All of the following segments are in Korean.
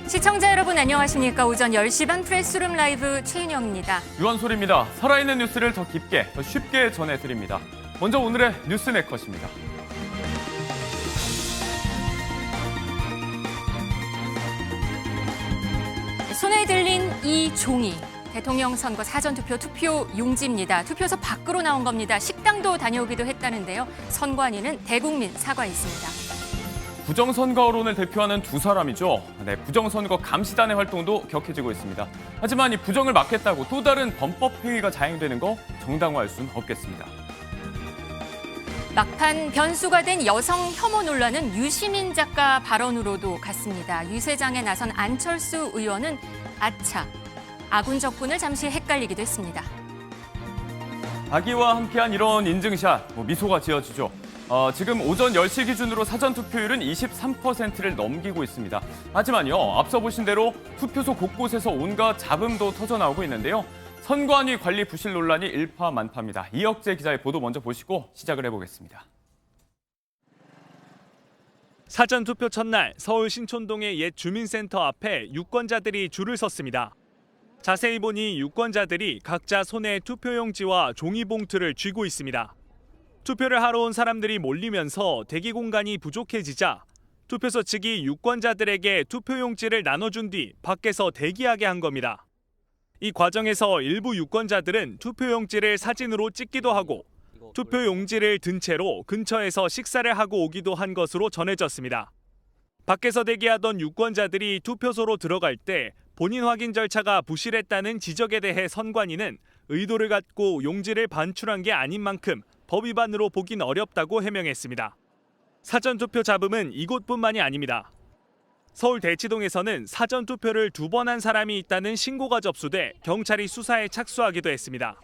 시청자 여러분 안녕하십니까? 오전 10시 반 프레스룸 라이브 최인영입니다. 유한솔입니다. 살아있는 뉴스를 더 깊게, 더 쉽게 전해드립니다. 먼저 오늘의 뉴스 네컷입니다. 손에 들린 이 종이. 대통령 선거 사전투표 투표 용지입니다. 투표소 밖으로 나온 겁니다. 식당도 다녀오기도 했다는데요. 선관위는 대국민 사과했습니다. 부정선거론을 대표하는 두 사람이죠. 부정선거 감시단의 활동도 격해지고 있습니다. 하지만 이 부정을 막겠다고 또 다른 범법행위가 자행되는 거 정당화할 수는 없겠습니다. 막판 변수가 된 여성 혐오 논란은 유시민 작가 발언으로도 갔습니다. 유세장에 나선 안철수 의원은 아차, 아군 적군을 잠시 헷갈리기도 했습니다. 아기와 함께한 이런 인증샷, 미소가 지어지죠. 지금 오전 10시 기준으로 사전투표율은 23%를 넘기고 있습니다. 하지만요, 앞서 보신 대로 투표소 곳곳에서 온갖 잡음도 터져나오고 있는데요. 선관위 관리 부실 논란이 일파만파입니다. 이혁재 기자의 보도 먼저 보시고 시작을 해보겠습니다. 사전투표 첫날 서울 신촌동의 옛 주민센터 앞에 유권자들이 줄을 섰습니다. 자세히 보니 유권자들이 각자 손에 투표용지와 종이봉투를 쥐고 있습니다. 투표를 하러 온 사람들이 몰리면서 대기 공간이 부족해지자 투표소 측이 유권자들에게 투표용지를 나눠준 뒤 밖에서 대기하게 한 겁니다. 이 과정에서 일부 유권자들은 투표용지를 사진으로 찍기도 하고 투표용지를 든 채로 근처에서 식사를 하고 오기도 한 것으로 전해졌습니다. 밖에서 대기하던 유권자들이 투표소로 들어갈 때 본인 확인 절차가 부실했다는 지적에 대해 선관위는 의도를 갖고 용지를 반출한 게 아닌 만큼 법 위반으로 보긴 어렵다고 해명했습니다. 사전투표 잡음은 이곳뿐만이 아닙니다. 서울 대치동에서는 사전투표를 2번 한 사람이 있다는 신고가 접수돼 경찰이 수사에 착수하기도 했습니다.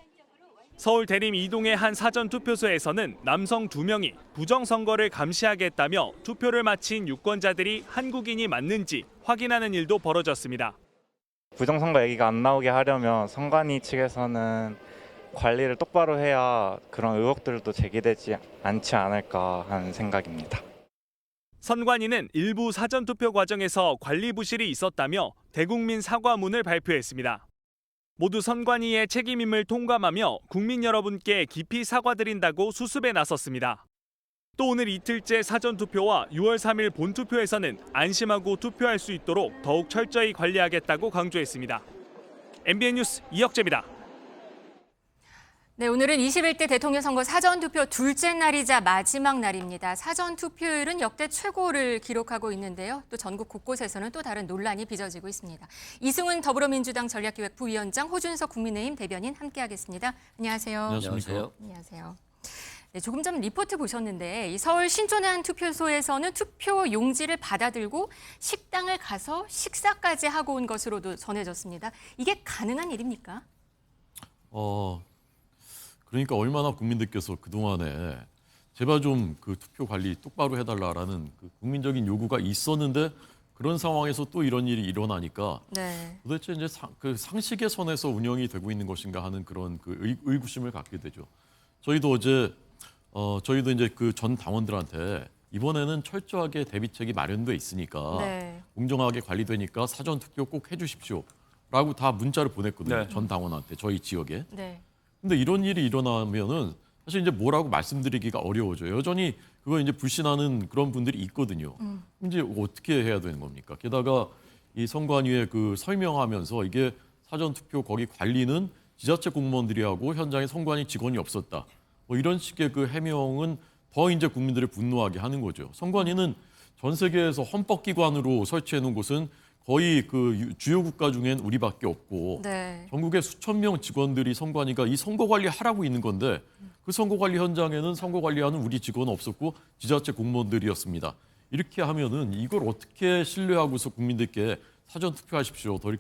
서울 대림 이동의 한 사전투표소에서는 남성 2명이 부정선거를 감시하겠다며 투표를 마친 유권자들이 한국인이 맞는지 확인하는 일도 벌어졌습니다. 부정선거 얘기가 안 나오게 하려면 선관위 측에서는 관리를 똑바로 해야 그런 의혹들도 제기되지 않지 않을까 하는 생각입니다. 선관위는 일부 사전투표 과정에서 관리 부실이 있었다며 대국민 사과문을 발표했습니다. 모두 선관위의 책임임을 통감하며 국민 여러분께 깊이 사과드린다고 수습에 나섰습니다. 또 오늘 이틀째 사전투표와 6월 3일 본투표에서는 안심하고 투표할 수 있도록 더욱 철저히 관리하겠다고 강조했습니다. MBN 뉴스 이혁재입니다. 네, 오늘은 21대 대통령 선거 사전투표 둘째 날이자 마지막 날입니다. 사전투표율은 역대 최고를 기록하고 있는데요. 또 전국 곳곳에서는 또 다른 논란이 빚어지고 있습니다. 이승훈 더불어민주당 전략기획 부위원장, 호준석 국민의힘 대변인 함께하겠습니다. 안녕하세요. 안녕하세요. 안녕하세요. 네, 조금 전 리포트 보셨는데 이 서울 신촌의 한 투표소에서는 투표 용지를 받아들고 식당을 가서 식사까지 하고 온 것으로도 전해졌습니다. 이게 가능한 일입니까? 그러니까 얼마나 국민들께서 그동안에 제발 좀 그 투표 관리 똑바로 해달라라는 그 국민적인 요구가 있었는데 그런 상황에서 또 이런 일이 일어나니까 네. 도대체 이제 그 상식의 선에서 운영이 되고 있는 것인가 하는 그런 그 의구심을 갖게 되죠. 저희도 이제 그 전 당원들한테 이번에는 철저하게 대비책이 마련돼 있으니까 네. 공정하게 관리되니까 사전 투표 꼭 해주십시오라고 다 문자를 보냈거든요. 네. 전 당원한테 저희 지역에. 네. 근데 이런 일이 일어나면은 사실 이제 뭐라고 말씀드리기가 어려워져요. 여전히 그거 이제 불신하는 그런 분들이 있거든요. 이제 어떻게 해야 되는 겁니까? 게다가 이 선관위에 그 설명하면서 이게 사전 투표 거기 관리는 지자체 공무원들이 하고 현장에 선관위 직원이 없었다. 뭐 이런 식의 그 해명은 더 이제 국민들을 분노하게 하는 거죠. 선관위는 전 세계에서 헌법기관으로 설치해 놓은 곳은 거의 그 주요 국가 중엔 우리밖에 없고 네. 전국에 수천 명 직원들이 선관위가 이 선거 관리 하라고 있는 건데 그 선거 관리 현장에는 선거 관리하는 우리 직원은 없었고 지자체 공무원들이었습니다. 이렇게 하면은 이걸 어떻게 신뢰하고서 국민들께 사전 투표하십시오. 더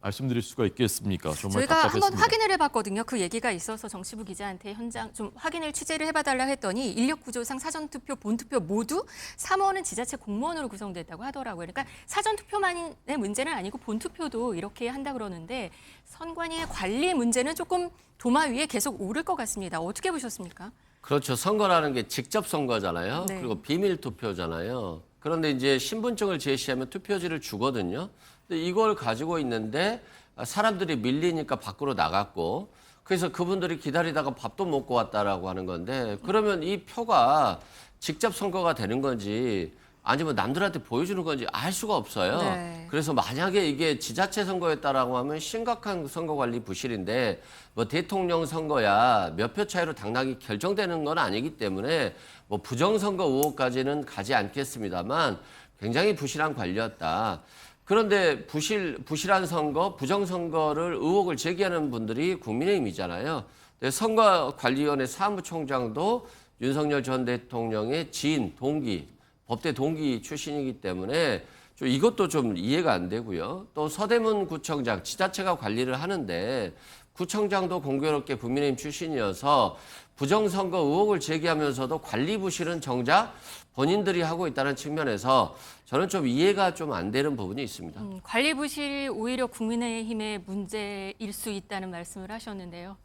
말씀드릴 수가 있겠습니까? 정말 저희가 답답했습니다. 한번 확인을 해봤거든요. 그 얘기가 있어서 정치부 기자한테 현장 좀 확인을 취재를 해봐달라 했더니 인력 구조상 사전투표, 본투표 모두 사무원은 지자체 공무원으로 구성됐다고 하더라고요. 그러니까 사전투표만의 문제는 아니고 본투표도 이렇게 한다 그러는데 선관위의 관리 문제는 조금 도마 위에 계속 오를 것 같습니다. 어떻게 보셨습니까? 그렇죠. 선거라는 게 직접 선거잖아요. 네. 그리고 비밀 투표잖아요. 그런데 이제 신분증을 제시하면 투표지를 주거든요. 근데 이걸 가지고 있는데 사람들이 밀리니까 밖으로 나갔고 그래서 그분들이 기다리다가 밥도 먹고 왔다라고 하는 건데 그러면 이 표가 직접 선거가 되는 건지 아니면 남들한테 보여주는 건지 알 수가 없어요. 네. 그래서 만약에 이게 지자체 선거였다라고 하면 심각한 선거관리 부실인데 뭐 대통령 선거야 몇 표 차이로 당락이 결정되는 건 아니기 때문에 뭐 부정선거 의혹까지는 가지 않겠습니다만 굉장히 부실한 관리였다. 그런데 부실한 선거, 부정선거를 의혹을 제기하는 분들이 국민의힘이잖아요. 선거관리위원회 사무총장도 윤석열 전 대통령의 지인, 동기, 법대 동기 출신이기 때문에 이것도 좀 이해가 안 되고요. 또 서대문 구청장, 지자체가 관리를 하는데 구청장도 공교롭게 국민의힘 출신이어서 부정선거 의혹을 제기하면서도 관리 부실은 정작 본인들이 하고 있다는 측면에서 저는 좀 이해가 좀 안 되는 부분이 있습니다. 관리 부실이 오히려 국민의힘의 문제일 수 있다는 말씀을 하셨는데요.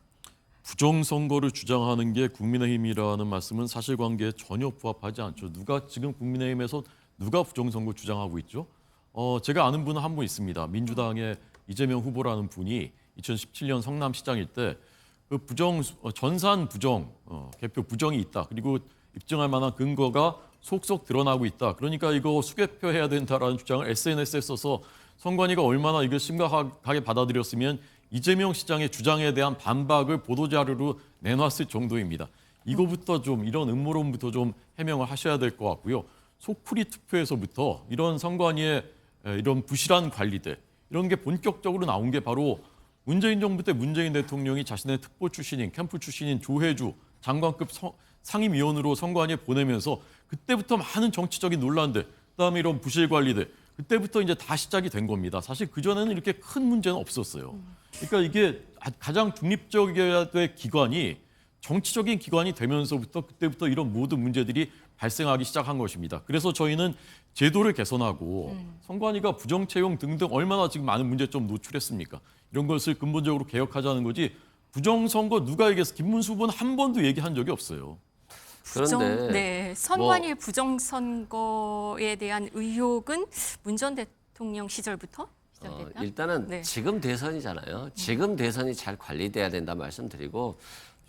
부정선거를 주장하는 게 국민의힘이라는 말씀은 사실관계에 전혀 부합하지 않죠. 누가 지금 국민의힘에서 누가 부정선거 주장하고 있죠? 제가 아는 분은 한 분 있습니다. 민주당의 이재명 후보라는 분이 2017년 성남시장일 때 그 전산 부정, 개표 부정이 있다. 그리고 입증할 만한 근거가 속속 드러나고 있다. 그러니까 이거 수개표해야 된다라는 주장을 SNS에 써서 선관위가 얼마나 이걸 심각하게 받아들였으면 이재명 시장의 주장에 대한 반박을 보도자료로 내놨을 정도입니다. 이거부터 좀 이런 음모론부터 좀 해명을 하셔야 될 것 같고요. 속풀이 투표에서부터 이런 선관위의 이런 부실한 관리들 이런 게 본격적으로 나온 게 바로 문재인 정부 때 문재인 대통령이 자신의 특보 출신인 캠프 출신인 조혜주 장관급 상임위원으로 선관위에 보내면서 그때부터 많은 정치적인 논란들 그다음에 이런 부실 관리들 그때부터 이제 다 시작이 된 겁니다. 사실 그전에는 이렇게 큰 문제는 없었어요. 그러니까 이게 가장 중립적이어야 될 기관이 정치적인 기관이 되면서부터 그때부터 이런 모든 문제들이 발생하기 시작한 것입니다. 그래서 저희는 제도를 개선하고 선관위가 부정 채용 등등 얼마나 지금 많은 문제점 노출했습니까? 이런 것을 근본적으로 개혁하자는 거지 부정선거 누가 얘기해서 김문수 후보는 한 번도 얘기한 적이 없어요. 그런데 선관위 부정선거에 대한 의혹은 문 전 대통령 시절부터 시작됐다? 일단은 네. 지금 대선이잖아요. 지금 대선이 잘 관리돼야 된다 말씀드리고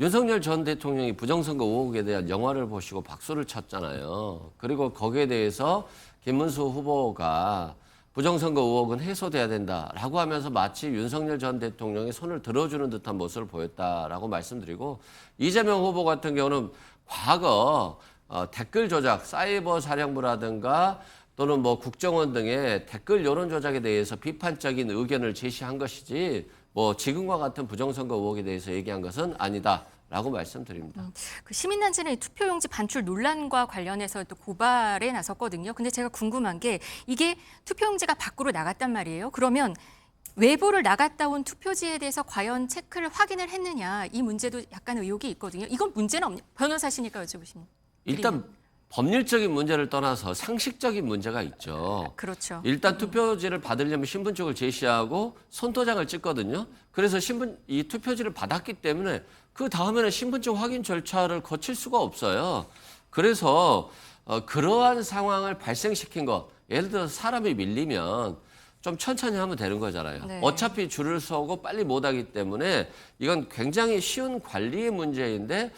윤석열 전 대통령이 부정선거 의혹에 대한 영화를 보시고 박수를 쳤잖아요. 그리고 거기에 대해서 김문수 후보가 부정선거 의혹은 해소돼야 된다라고 하면서 마치 윤석열 전 대통령의 손을 들어주는 듯한 모습을 보였다라고 말씀드리고 이재명 후보 같은 경우는 과거 댓글 조작, 사이버 사령부라든가 또는 뭐 국정원 등의 댓글 여론 조작에 대해서 비판적인 의견을 제시한 것이지 뭐 지금과 같은 부정선거 의혹에 대해서 얘기한 것은 아니다라고 말씀드립니다. 그 시민단체는 투표용지 반출 논란과 관련해서 또 고발에 나섰거든요. 근데 제가 궁금한 게 이게 투표용지가 밖으로 나갔단 말이에요. 그러면 외부를 나갔다 온 투표지에 대해서 과연 체크를 확인을 했느냐 이 문제도 약간 의혹이 있거든요. 이건 문제는 없냐? 변호사시니까 여쭤보십니다. 일단 법률적인 문제를 떠나서 상식적인 문제가 있죠. 그렇죠. 일단 투표지를 받으려면 신분증을 제시하고 손도장을 찍거든요. 그래서 이 투표지를 받았기 때문에 그 다음에는 신분증 확인 절차를 거칠 수가 없어요. 그래서 그러한 상황을 발생시킨 것, 예를 들어서 사람이 밀리면 좀 천천히 하면 되는 거잖아요. 네. 어차피 줄을 서고 빨리 못 하기 때문에 이건 굉장히 쉬운 관리의 문제인데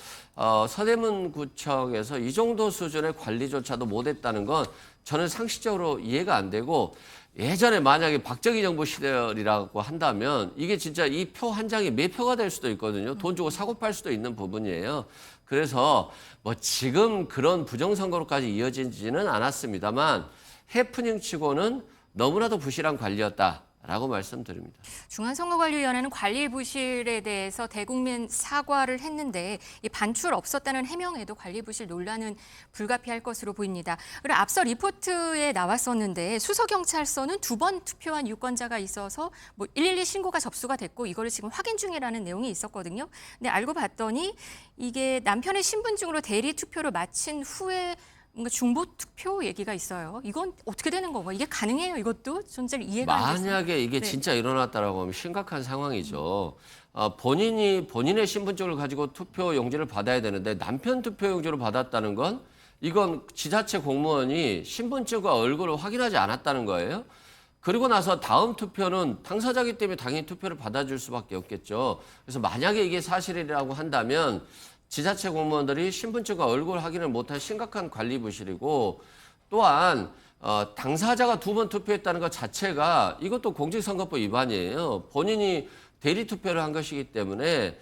서대문 구청에서 이 정도 수준의 관리조차도 못했다는 건 저는 상식적으로 이해가 안 되고 예전에 만약에 박정희 정부 시절이라고 한다면 이게 진짜 이 표 한 장이 매표가 될 수도 있거든요. 돈 주고 사고 팔 수도 있는 부분이에요. 그래서 뭐 지금 그런 부정선거로까지 이어지지는 않았습니다만 해프닝치고는 너무나도 부실한 관리였다라고 말씀드립니다. 중앙선거관리위원회는 관리 부실에 대해서 대국민 사과를 했는데 이 반출 없었다는 해명에도 관리 부실 논란은 불가피할 것으로 보입니다. 그리고 앞서 리포트에 나왔었는데 수서경찰서는 2번 투표한 유권자가 있어서 뭐 112 신고가 접수가 됐고 이거를 지금 확인 중이라는 내용이 있었거든요. 근데 알고 봤더니 이게 남편의 신분증으로 대리 투표를 마친 후에 뭔가 중보 투표 얘기가 있어요. 이건 어떻게 되는 거고 이게 가능해요? 이것도 존재 이해가 안 됐어요. 만약에 이게 네. 진짜 일어났다라고 하면 심각한 상황이죠. 본인의 신분증을 가지고 투표 용지를 받아야 되는데 남편 투표 용지를 받았다는 건 이건 지자체 공무원이 신분증과 얼굴을 확인하지 않았다는 거예요. 그리고 나서 다음 투표는 당사자기 때문에 당연히 투표를 받아줄 수밖에 없겠죠. 그래서 만약에 이게 사실이라고 한다면 지자체 공무원들이 신분증과 얼굴 확인을 못한 심각한 관리 부실이고, 또한 당사자가 2번 투표했다는 것 자체가 이것도 공직선거법 위반이에요. 본인이 대리 투표를 한 것이기 때문에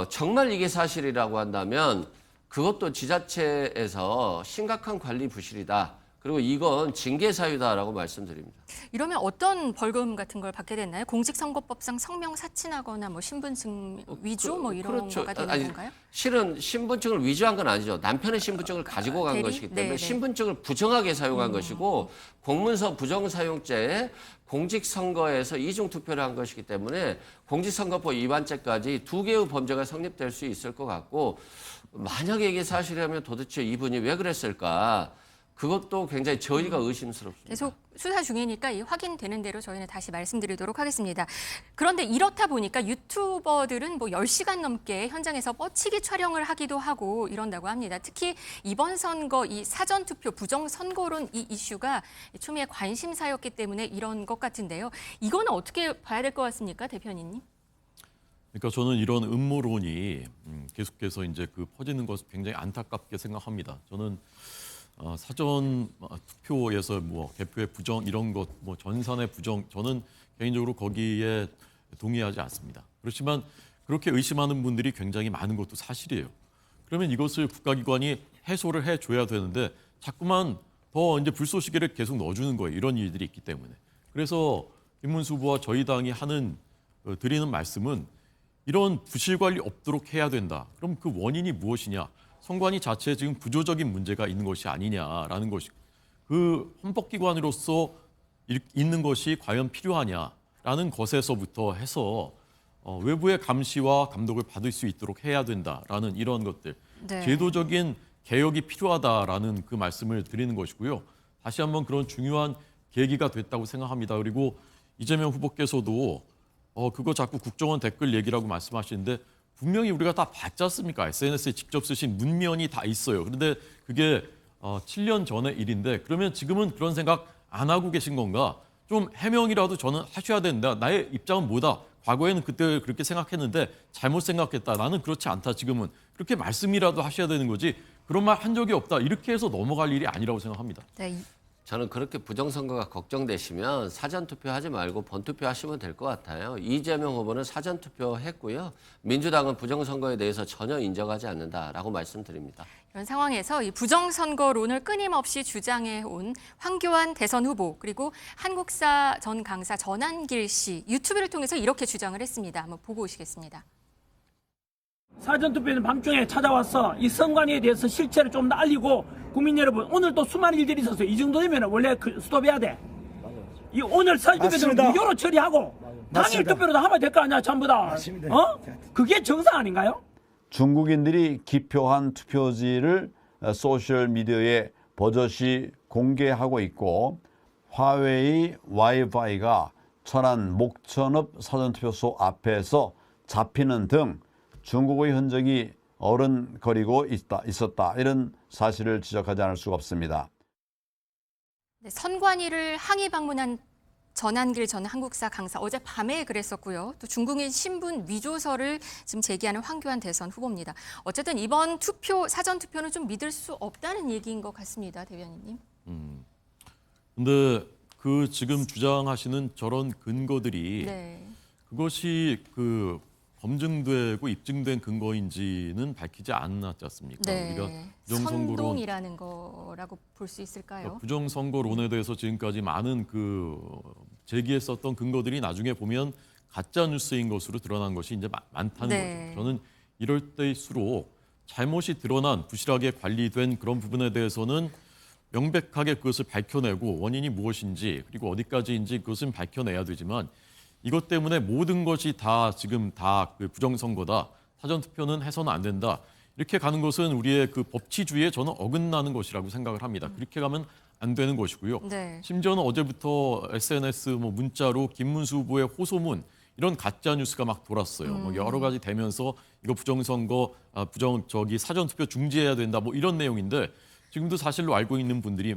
정말 이게 사실이라고 한다면 그것도 지자체에서 심각한 관리 부실이다. 그리고 이건 징계 사유다라고 말씀드립니다. 이러면 어떤 벌금 같은 걸 받게 됐나요? 공직선거법상 성명 사칭하거나 뭐 신분증 위조 뭐 이런 그렇죠. 거가 되는 아니, 건가요? 실은 신분증을 위조한 건 아니죠. 남편의 신분증을 가지고 간 대리? 것이기 때문에 네네. 신분증을 부정하게 사용한 것이고, 공문서 부정사용죄에 공직선거에서 이중투표를 한 것이기 때문에 공직선거법 위반죄까지 2개의 범죄가 성립될 수 있을 것 같고, 만약에 이게 사실이라면 도대체 이분이 왜 그랬을까? 그것도 굉장히 저희가 의심스럽습니다. 계속 수사 중이니까 이 확인되는 대로 저희는 다시 말씀드리도록 하겠습니다. 그런데 이렇다 보니까 유튜버들은 뭐 10시간 넘게 현장에서 뻗치기 촬영을 하기도 하고 이런다고 합니다. 특히 이번 선거 이 사전투표 부정선거론 이 이슈가 초미의 관심사였기 때문에 이런 것 같은데요. 이거는 어떻게 봐야 될 것 같습니까, 대변인님? 그러니까 저는 이런 음모론이 계속해서 이제 그 퍼지는 것을 굉장히 안타깝게 생각합니다. 저는 사전 투표에서 뭐 개표의 부정 이런 것, 뭐 전산의 부정, 저는 개인적으로 거기에 동의하지 않습니다. 그렇지만 그렇게 의심하는 분들이 굉장히 많은 것도 사실이에요. 그러면 이것을 국가기관이 해소를 해줘야 되는데 자꾸만 더 이제 불쏘시개를 계속 넣어주는 거예요. 이런 일들이 있기 때문에. 그래서 김문수 후보와 저희 당이 드리는 말씀은 이런 부실 관리 없도록 해야 된다. 그럼 그 원인이 무엇이냐? 선관위 자체에 지금 구조적인 문제가 있는 것이 아니냐라는 것이, 그 헌법기관으로서 있는 것이 과연 필요하냐라는 것에서부터 해서 외부의 감시와 감독을 받을 수 있도록 해야 된다라는 이런 것들, 네. 제도적인 개혁이 필요하다라는 그 말씀을 드리는 것이고요. 다시 한번 그런 중요한 계기가 됐다고 생각합니다. 그리고 이재명 후보께서도 그거 자꾸 국정원 댓글 얘기라고 말씀하시는데 분명히 우리가 다 봤지 않습니까? SNS에 직접 쓰신 문면이 다 있어요. 그런데 그게 7년 전의 일인데 그러면 지금은 그런 생각 안 하고 계신 건가? 좀 해명이라도 저는 하셔야 된다. 나의 입장은 뭐다? 과거에는 그때 그렇게 생각했는데 잘못 생각했다. 나는 그렇지 않다. 지금은. 그렇게 말씀이라도 하셔야 되는 거지. 그런 말 한 적이 없다. 이렇게 해서 넘어갈 일이 아니라고 생각합니다. 네, 저는 그렇게 부정선거가 걱정되시면 사전투표 하지 말고 본투표 하시면 될 것 같아요. 이재명 후보는 사전투표 했고요. 민주당은 부정선거에 대해서 전혀 인정하지 않는다라고 말씀드립니다. 이런 상황에서 이 부정선거론을 끊임없이 주장해온 황교안 대선 후보 그리고 한국사 전 강사 전한길 씨 유튜브를 통해서 이렇게 주장을 했습니다. 한번 보고 오시겠습니다. 사전투표는 밤중에 찾아와서 이 선관위에 대해서 실체를 좀 더 알리고 국민 여러분 오늘 또 수많은 일들이 있었어요. 이 정도 되면 원래 스톱해야 돼. 이 오늘 사전투표는 무효로 처리하고 당일 투표로도 하면 될 거 아니야 전부 다. 맞습니다. 그게 정상 아닌가요? 중국인들이 기표한 투표지를 소셜미디어에 버젓이 공개하고 있고 화웨이 와이파이가 천안 목천읍 사전투표소 앞에서 잡히는 등 중국의 흔적이 어른거리고 있었다. 이런 사실을 지적하지 않을 수가 없습니다. 네, 선관위를 항의 방문한 전한길 전 한국사 강사 어젯밤에 그랬었고요. 또 중국인 신분 위조서를 지금 제기하는 황교안 대선 후보입니다. 어쨌든 이번 투표 사전 투표는 좀 믿을 수 없다는 얘기인 것 같습니다, 대변인님. 근데 그 지금 주장하시는 저런 근거들이 네. 그것이 그 검증되고 입증된 근거인지는 밝히지 않았지 않습니까? 네. 우리가 부정선거론, 선동이라는 거라고 볼 수 있을까요? 부정선거론에 대해서 지금까지 많은 그 제기했었던 근거들이 나중에 보면 가짜 뉴스인 것으로 드러난 것이 이제 많다는 네. 거죠. 저는 이럴 때일수록 잘못이 드러난 부실하게 관리된 그런 부분에 대해서는 명백하게 그것을 밝혀내고 원인이 무엇인지 그리고 어디까지인지 그것은 밝혀내야 되지만 이것 때문에 모든 것이 다 지금 다 그 부정선거다. 사전투표는 해서는 안 된다. 이렇게 가는 것은 우리의 그 법치주의에 저는 어긋나는 것이라고 생각을 합니다. 그렇게 가면 안 되는 것이고요. 네. 심지어는 어제부터 SNS 문자로 김문수 후보의 호소문 이런 가짜 뉴스가 막 돌았어요. 뭐 여러 가지 되면서 이거 부정선거 사전투표 중지해야 된다. 뭐 이런 내용인데 지금도 사실로 알고 있는 분들이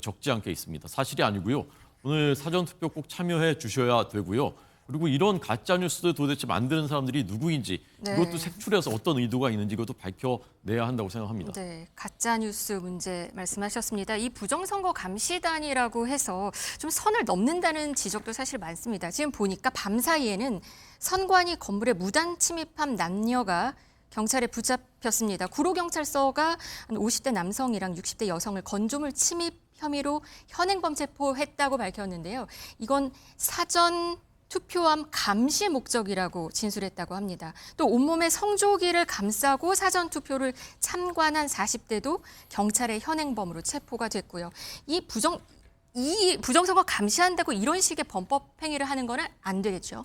적지 않게 있습니다. 사실이 아니고요. 오늘 사전투표 꼭 참여해 주셔야 되고요. 그리고 이런 가짜 뉴스를 도대체 만드는 사람들이 누구인지 네. 이것도 색출해서 어떤 의도가 있는지 이것도 밝혀내야 한다고 생각합니다. 네, 가짜 뉴스 문제 말씀하셨습니다. 이 부정선거 감시단이라고 해서 좀 선을 넘는다는 지적도 사실 많습니다. 지금 보니까 밤사이에는 선관위 건물에 무단 침입한 남녀가 경찰에 붙잡혔습니다. 구로경찰서가 한 50대 남성이랑 60대 여성을 건조물 침입 혐의로 현행범 체포했다고 밝혔는데요. 이건 사전 투표함 감시 목적이라고 진술했다고 합니다. 또 온몸에 성조기를 감싸고 사전 투표를 참관한 40대도 경찰의 현행범으로 체포가 됐고요. 이 부정선거 감시한다고 이런 식의 범법 행위를 하는 거는 안 되겠죠.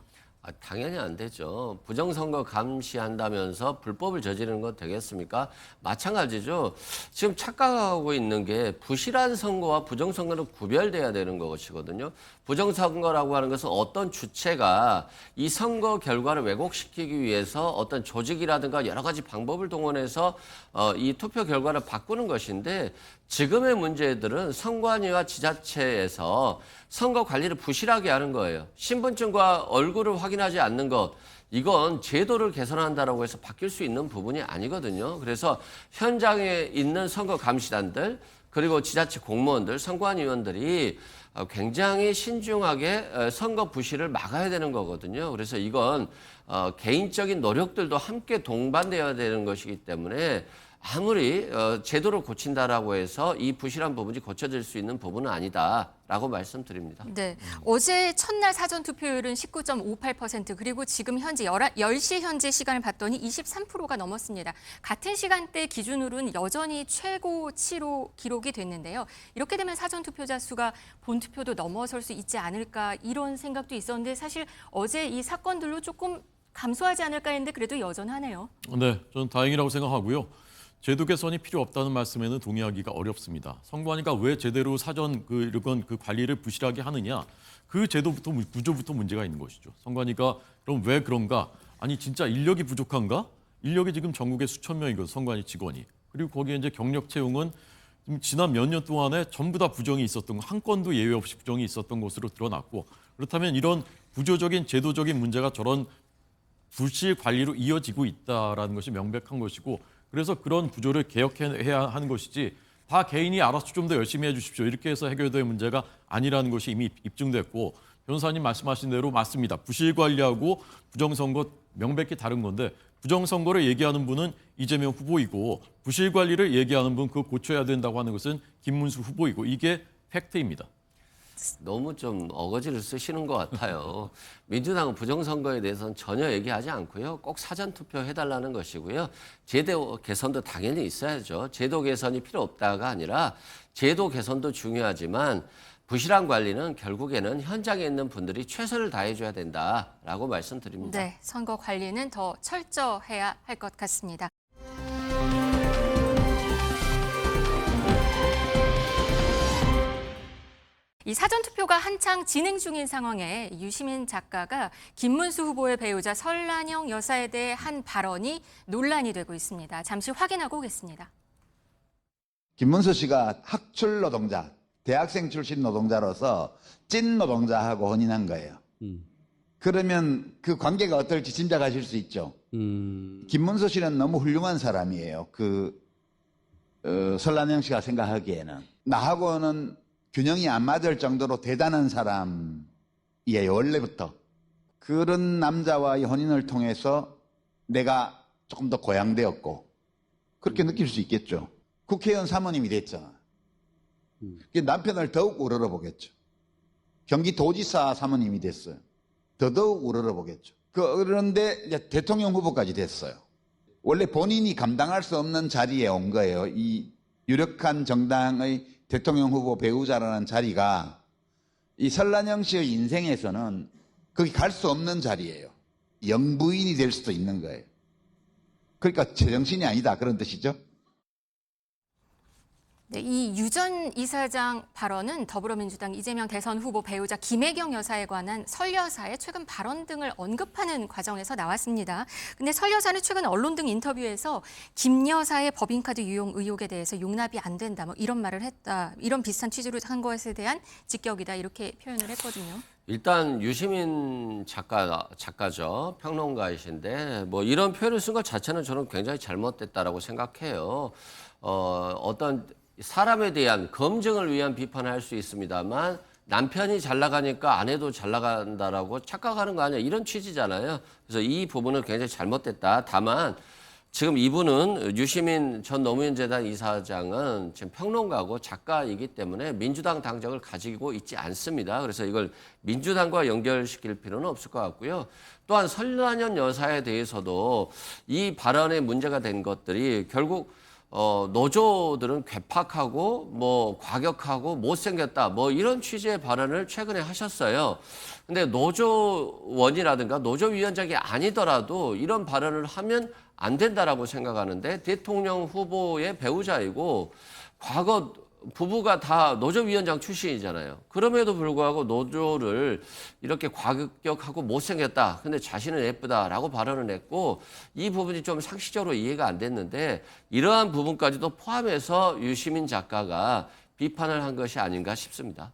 당연히 안 되죠. 부정선거 감시한다면서 불법을 저지르는 건 되겠습니까? 마찬가지죠. 지금 착각하고 있는 게 부실한 선거와 부정선거는 구별돼야 되는 것이거든요. 부정선거라고 하는 것은 어떤 주체가 이 선거 결과를 왜곡시키기 위해서 어떤 조직이라든가 여러 가지 방법을 동원해서 이 투표 결과를 바꾸는 것인데 지금의 문제들은 선관위와 지자체에서 선거 관리를 부실하게 하는 거예요. 신분증과 얼굴을 확인하지 않는 것, 이건 제도를 개선한다라고 해서 바뀔 수 있는 부분이 아니거든요. 그래서 현장에 있는 선거 감시단들 그리고 지자체 공무원들, 선관위원들이 굉장히 신중하게 선거 부실을 막아야 되는 거거든요. 그래서 이건 개인적인 노력들도 함께 동반되어야 되는 것이기 때문에 아무리 제도를 고친다라고 해서 이 부실한 부분이 고쳐질 수 있는 부분은 아니다라고 말씀드립니다. 네, 어제 첫날 사전 투표율은 19.58% 그리고 지금 현재 10시 현재 시간을 봤더니 23%가 넘었습니다. 같은 시간대 기준으로는 여전히 최고치로 기록이 됐는데요. 이렇게 되면 사전 투표자 수가 본 투표도 넘어설 수 있지 않을까 이런 생각도 있었는데 사실 어제 이 사건들로 조금 감소하지 않을까 했는데 그래도 여전하네요. 네, 저는 다행이라고 생각하고요. 제도 개선이 필요 없다는 말씀에는 동의하기가 어렵습니다. 선관위가 왜 제대로 사전 이런 관리를 부실하게 하느냐? 그 제도부터 구조부터 문제가 있는 것이죠. 선관위가 그럼 왜 그런가? 아니 진짜 인력이 부족한가? 인력이 지금 전국에 수천 명이거든요. 선관위 직원이. 그리고 거기에 이제 경력 채용은 지난 몇 년 동안에 전부 다 부정이 있었던 거, 한 건도 예외 없이 부정이 있었던 것으로 드러났고 그렇다면 이런 구조적인 제도적인 문제가 저런 불실 관리로 이어지고 있다라는 것이 명백한 것이고 그래서 그런 구조를 개혁해야 하는 것이지 다 개인이 알아서 좀 더 열심히 해주십시오. 이렇게 해서 해결될 문제가 아니라는 것이 이미 입증됐고 변호사님 말씀하신 대로 맞습니다. 부실 관리하고 부정선거 명백히 다른 건데 부정선거를 얘기하는 분은 이재명 후보이고 부실 관리를 얘기하는 분 그거 고쳐야 된다고 하는 것은 김문수 후보이고 이게 팩트입니다. 너무 좀 어거지를 쓰시는 것 같아요. 민주당은 부정선거에 대해서는 전혀 얘기하지 않고요. 꼭 사전투표 해달라는 것이고요. 제도 개선도 당연히 있어야죠. 제도 개선이 필요 없다가 아니라 제도 개선도 중요하지만 부실한 관리는 결국에는 현장에 있는 분들이 최선을 다해줘야 된다라고 말씀드립니다. 네, 선거 관리는 더 철저해야 할 것 같습니다. 이 사전투표가 한창 진행 중인 상황에 유시민 작가가 김문수 후보의 배우자 설란영 여사에 대해 한 발언이 논란이 되고 있습니다. 잠시 확인하고 오겠습니다. 김문수 씨가 학출 노동자, 대학생 출신 노동자로서 찐 노동자하고 혼인한 거예요. 그러면 그 관계가 어떨지 짐작하실 수 있죠. 김문수 씨는 너무 훌륭한 사람이에요. 설란영 씨가 생각하기에는. 나하고는 균형이 안 맞을 정도로 대단한 사람이에요, 원래부터. 그런 남자와의 혼인을 통해서 내가 조금 더 고양되었고, 그렇게 느낄 수 있겠죠. 국회의원 사모님이 됐잖아. 남편을 더욱 우러러보겠죠. 경기도지사 사모님이 됐어요. 더더욱 우러러보겠죠. 그런데 이제 대통령 후보까지 됐어요. 원래 본인이 감당할 수 없는 자리에 온 거예요. 이 유력한 정당의 대통령 후보 배우자라는 자리가 이 설란영 씨의 인생에서는 거기 갈 수 없는 자리예요. 영부인이 될 수도 있는 거예요. 그러니까 제정신이 아니다 그런 뜻이죠. 네, 이 유 전 이사장 발언은 더불어민주당 이재명 대선 후보 배우자 김혜경 여사에 관한 설 여사의 최근 발언 등을 언급하는 과정에서 나왔습니다. 근데 설 여사는 최근 언론 등 인터뷰에서 김 여사의 법인카드 유용 의혹에 대해서 용납이 안 된다, 뭐 이런 말을 했다, 이런 비슷한 취지로 한 것에 대한 직격이다, 이렇게 표현을 했거든요. 일단 유시민 작가죠. 평론가이신데 뭐 이런 표현을 쓴 것 자체는 저는 굉장히 잘못됐다라고 생각해요. 어떤 사람에 대한 검증을 위한 비판을 할 수 있습니다만 남편이 잘 나가니까 아내도 잘 나간다라고 착각하는 거 아니야, 이런 취지잖아요. 그래서 이 부분은 굉장히 잘못됐다. 다만 지금 이분은 유시민 전 노무현재단 이사장은 지금 평론가고 작가이기 때문에 민주당 당적을 가지고 있지 않습니다. 그래서 이걸 민주당과 연결시킬 필요는 없을 것 같고요. 또한 설란현 여사에 대해서도 이 발언에 문제가 된 것들이 결국 노조들은 괴팍하고 뭐 과격하고 못생겼다, 뭐 이런 취지의 발언을 최근에 하셨어요. 근데 노조원이라든가 노조위원장이 아니더라도 이런 발언을 하면 안 된다라고 생각하는데, 대통령 후보의 배우자이고 과거 부부가 다 노조위원장 출신이잖아요. 그럼에도 불구하고 노조를 이렇게 과격하고 못생겼다, 근데 자신은 예쁘다라고 발언을 했고, 이 부분이 좀 상식적으로 이해가 안 됐는데 이러한 부분까지도 포함해서 유시민 작가가 비판을 한 것이 아닌가 싶습니다.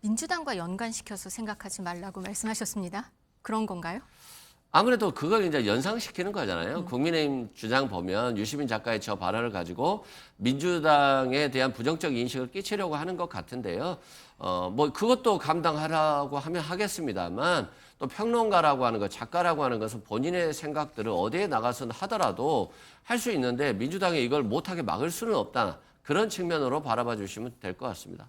민주당과 연관시켜서 생각하지 말라고 말씀하셨습니다. 그런 건가요? 아무래도 그걸 이제 연상시키는 거잖아요. 국민의힘 주장 보면 유시민 작가의 저 발언을 가지고 민주당에 대한 부정적 인식을 끼치려고 하는 것 같은데요. 뭐 그것도 감당하라고 하면 하겠습니다만, 또 평론가라고 하는 것, 작가라고 하는 것은 본인의 생각들을 어디에 나가서 하더라도 할 수 있는데 민주당이 이걸 못하게 막을 수는 없다. 그런 측면으로 바라봐 주시면 될 것 같습니다.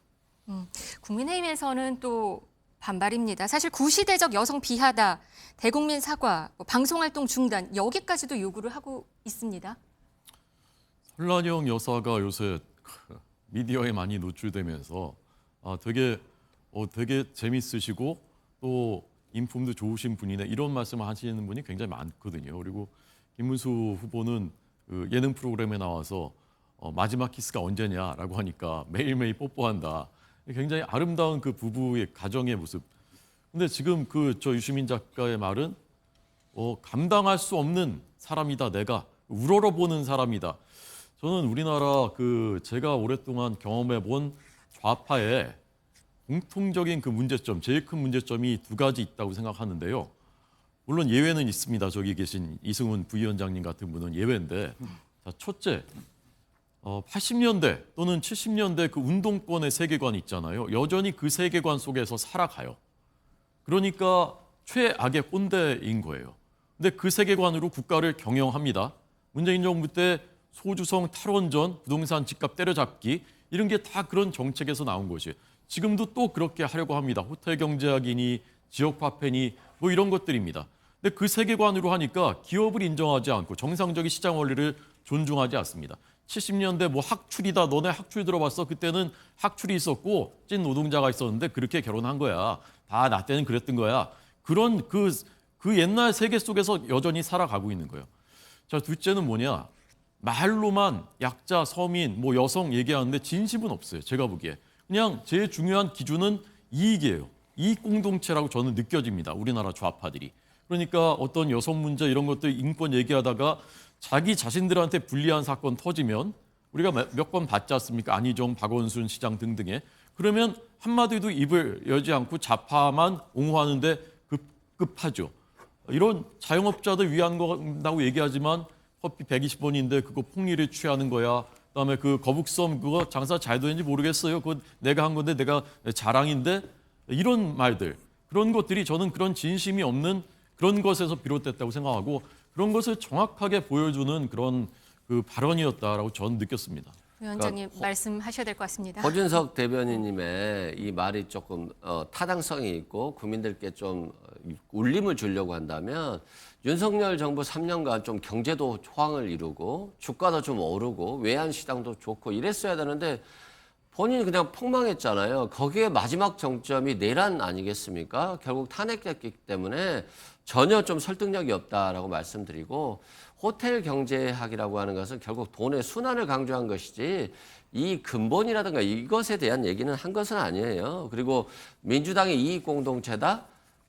국민의힘에서는 또 반발입니다. 사실 구시대적 여성 비하다, 대국민 사과, 방송활동 중단, 여기까지도 요구를 하고 있습니다. 설란영 여사가 요새 미디어에 많이 노출되면서 되게 재밌으시고 또 인품도 좋으신 분이네, 이런 말씀을 하시는 분이 굉장히 많거든요. 그리고 김문수 후보는 그 예능 프로그램에 나와서 마지막 키스가 언제냐라고 하니까 매일매일 뽀뽀한다. 굉장히 아름다운 그 부부의 가정의 모습. 근데 지금 저 유시민 작가의 말은 감당할 수 없는 사람이다. 내가 우러러보는 사람이다. 저는 우리나라 제가 오랫동안 경험해본 좌파의 공통적인 그 문제점, 제일 큰 문제점이 두 가지 있다고 생각하는데요. 물론 예외는 있습니다. 저기 계신 이승훈 부위원장님 같은 분은 예외인데, 자, 첫째, 80년대 또는 70년대 그 운동권의 세계관 있잖아요. 여전히 그 세계관 속에서 살아가요. 그러니까 최악의 꼰대인 거예요. 근데 그 세계관으로 국가를 경영합니다. 문재인 정부 때 소주성 탈원전, 부동산 집값 때려잡기, 이런 게 다 그런 정책에서 나온 것이에요. 지금도 또 그렇게 하려고 합니다. 호텔 경제학이니 지역 화폐니 뭐 이런 것들입니다. 근데 그 세계관으로 하니까 기업을 인정하지 않고 정상적인 시장 원리를 존중하지 않습니다. 70년대 뭐 학출이다, 너네 학출 들어봤어? 그때는 학출이 있었고 찐 노동자가 있었는데 그렇게 결혼한 거야. 다 나 때는 그랬던 거야. 그런 그 옛날 세계 속에서 여전히 살아가고 있는 거예요. 자, 둘째는 뭐냐? 말로만 약자, 서민, 뭐 여성 얘기하는데 진심은 없어요. 제가 보기에. 그냥 제일 중요한 기준은 이익이에요. 이익 공동체라고 저는 느껴집니다. 우리나라 좌파들이. 그러니까 어떤 여성 문제 이런 것들 인권 얘기하다가 자기 자신들한테 불리한 사건 터지면 우리가 몇 번 봤지 않습니까? 안희정, 박원순 시장 등등에. 그러면 한마디도 입을 열지 않고 좌파만 옹호하는데 급하죠. 이런 자영업자들 위한 거라고 얘기하지만 커피 120원인데 그거 폭리를 취하는 거야. 그다음에 그 거북섬 그거 장사 잘 되는지 모르겠어요. 그거 내가 한 건데 내가 자랑인데, 이런 말들. 그런 것들이 저는 그런 진심이 없는 그런 것에서 비롯됐다고 생각하고, 그런 것을 정확하게 보여주는 그런 그 발언이었다라고 저는 느꼈습니다. 위원장님 말씀하셔야 될 것 같습니다. 허준석 대변인님의 이 말이 조금 타당성이 있고 국민들께 좀 울림을 주려고 한다면, 윤석열 정부 3년간 좀 경제도 호황을 이루고 주가도 좀 오르고 외환시장도 좋고 이랬어야 되는데 본인이 그냥 폭망했잖아요. 거기에 마지막 정점이 내란 아니겠습니까? 결국 탄핵됐기 때문에 전혀 좀 설득력이 없다라고 말씀드리고, 호텔 경제학이라고 하는 것은 결국 돈의 순환을 강조한 것이지 이 근본이라든가 이것에 대한 얘기는 한 것은 아니에요. 그리고 민주당의 이익 공동체다.